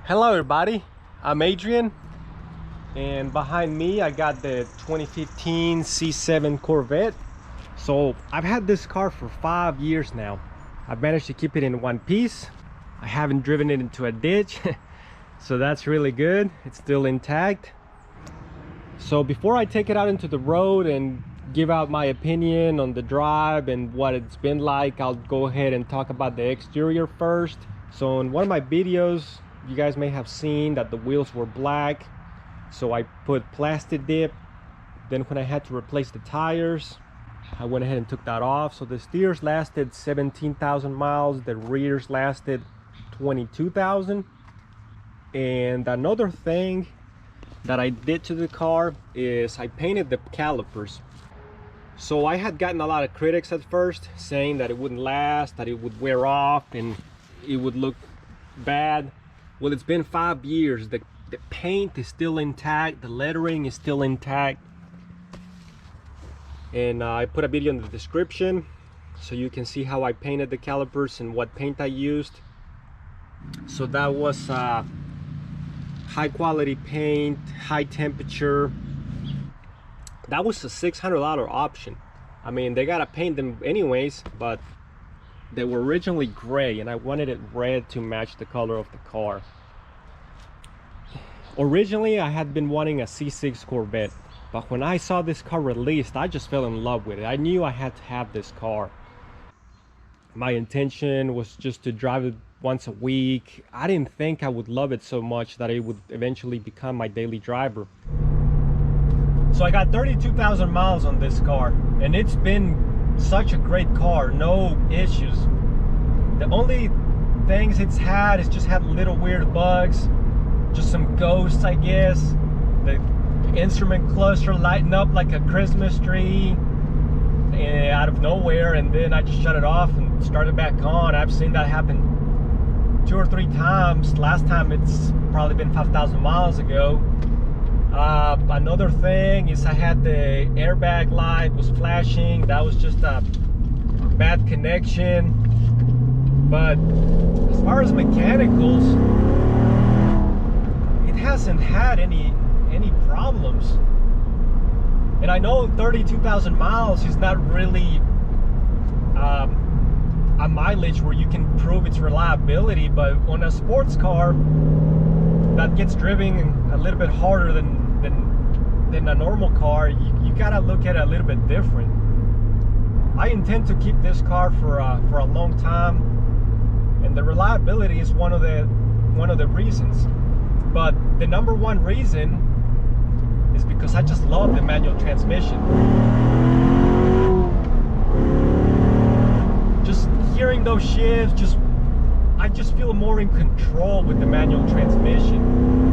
Hello everybody, I'm Adrian, and behind me I got the 2015 C7 Corvette. So I've had this car for 5 years now. I've managed to keep it in one piece. I haven't driven it into a ditch so that's really good. It's still intact. So before I take it out into the road and give out my opinion on the drive and what it's been like, I'll go ahead and talk about the exterior first. So in one of my videos you guys may have seen that the wheels were black, so I put plastic dip. Then when I had to replace the tires, I went ahead and took that off. So the steers lasted 17,000 miles, the rears lasted 22,000. And another thing that I did to the car is I painted the calipers. So I had gotten a lot of critics at first saying that it wouldn't last, that it would wear off and it would look bad. Well, it's been 5 years. The paint is still intact, the lettering is still intact, and I put a video in the description so you can see how I painted the calipers and what paint I used. So that was high quality paint, high temperature. That was a $600 option. I mean, they gotta paint them anyways, but they were originally gray and I wanted it red to match the color of the car. Originally I had been wanting a C6 Corvette, but when I saw this car released, I just fell in love with it. I knew I had to have this car. My intention was just to drive it once a week. I didn't think I would love it so much that it would eventually become my daily driver. So I got 32,000 miles on this car and it's been such a great car, no issues. The only things it's had is just had little weird bugs, just some ghosts, I guess. The instrument cluster lighting up like a Christmas tree out of nowhere, and then I just shut it off and started back on. I've seen that happen 2 or 3 times. Last time it's probably been 5,000 miles ago. Another thing is I had the airbag light was flashing. That was just a bad connection. But as far as mechanicals, it hasn't had any problems. And I know 32,000 miles is not really a mileage where you can prove its reliability, but on a sports car that gets driven a little bit harder than a normal car, you gotta look at it a little bit different. I intend to keep this car for a long time, and the reliability is one of the reasons. But the number one reason is because I just love the manual transmission. Just hearing those shifts, I just feel more in control with the manual transmission.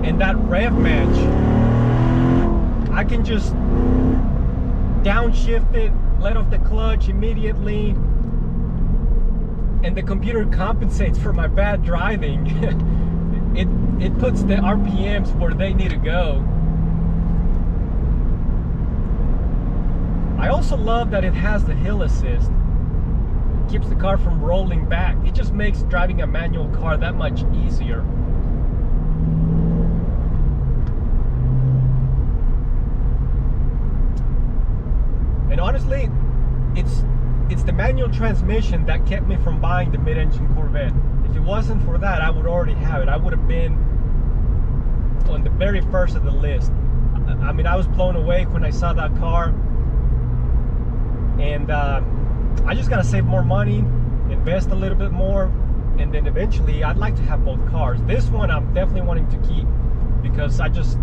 And that rev match, I can just downshift it, let off the clutch immediately, and the computer compensates for my bad driving. it puts the RPMs where they need to go. I also love that it has the hill assist. It keeps the car from rolling back. It just makes driving a manual car that much easier. And honestly, it's the manual transmission that kept me from buying the mid-engine Corvette. If it wasn't for that, I would already have it. I would have been on the very first of the list. I mean, I was blown away when I saw that car. And I just gotta save more money, invest a little bit more, and then eventually I'd like to have both cars. This one I'm definitely wanting to keep because I just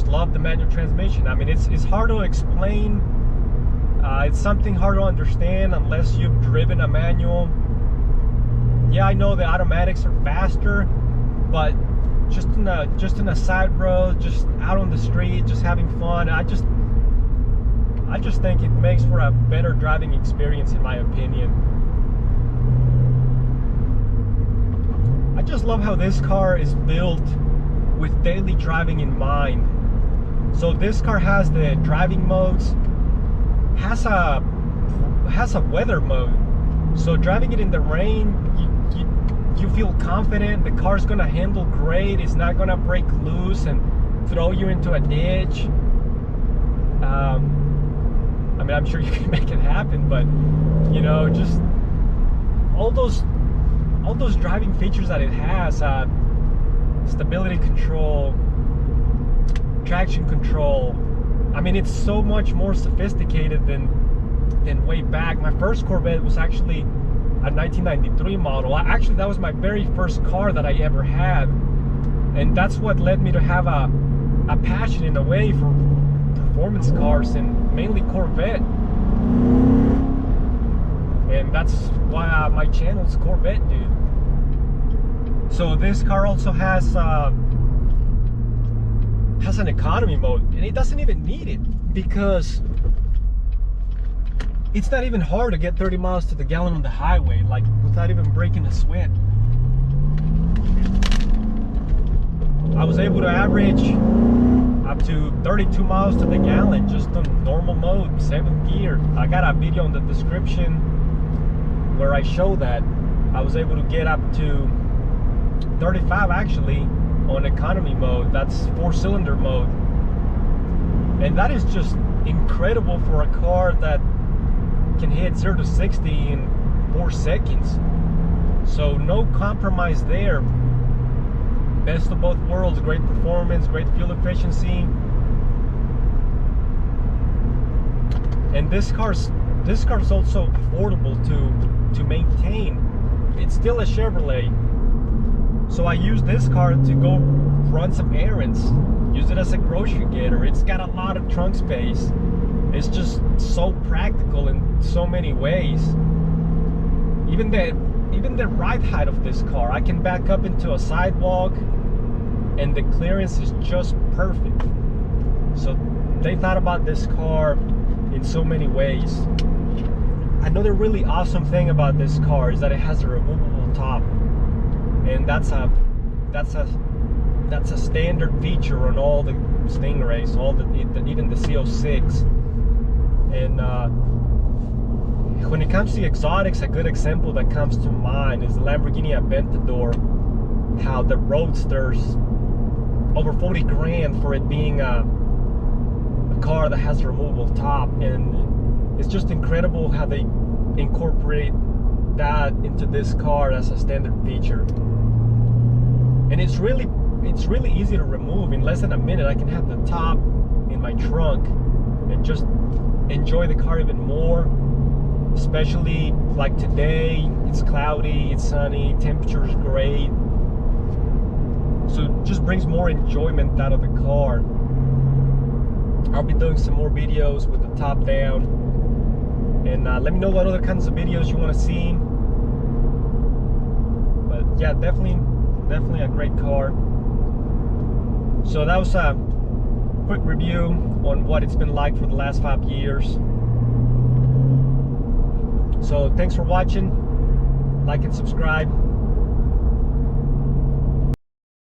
love the manual transmission. I mean, it's hard to explain. It's something hard to understand unless you've driven a manual. Yeah, I know the automatics are faster, but just in a side road, just out on the street, just having fun, I just think it makes for a better driving experience, in my opinion. I just love how this car is built with daily driving in mind. So this car has the driving modes, has a has a weather mode. So driving it in the rain, you feel confident. The car's gonna handle great. It's not gonna break loose and throw you into a ditch. I mean, I'm sure you can make it happen, but you know, just all those driving features that it has, stability control, traction control. I mean, it's so much more sophisticated than way back. My first Corvette was actually a 1993 model. Actually, that was my very first car that I ever had, and that's what led me to have a passion in a way for performance cars, and mainly Corvette. And that's why my channel is Corvette Dude. So this car also has an economy mode, and it doesn't even need it because it's not even hard to get 30 miles to the gallon on the highway, like without even breaking a sweat. I was able to average up to 32 miles to the gallon just on normal mode, 7th gear. I got a video in the description where I show that. I was able to get up to 35 actually on economy mode. That's 4-cylinder mode, and that is just incredible for a car that can hit 0 to 60 in 4 seconds. So no compromise there. Best of both worlds, great performance, great fuel efficiency. And this car's also affordable to maintain. It's still a Chevrolet. So I use this car to go run some errands, use it as a grocery getter. It's got a lot of trunk space. It's just so practical in so many ways. Even the ride height of this car, I can back up into a sidewalk and the clearance is just perfect. So they thought about this car in so many ways. Another really awesome thing about this car is that it has a removable top, and that's a standard feature on all the Stingrays, even the CO6. And when it comes to exotics, a good example that comes to mind is the Lamborghini Aventador. How the Roadster's over 40 grand for it being a car that has a removable top, and it's just incredible how they incorporate that into this car as a standard feature. And it's really easy to remove. In less than a minute I can have the top in my trunk and just enjoy the car even more. Especially like today, it's cloudy, it's sunny, temperature is great, so it just brings more enjoyment out of the car. I'll be doing some more videos with the top down, and let me know what other kinds of videos you want to see. But yeah, definitely a great car. So that was a quick review on what it's been like for the last 5 years. So thanks for watching. Like and subscribe.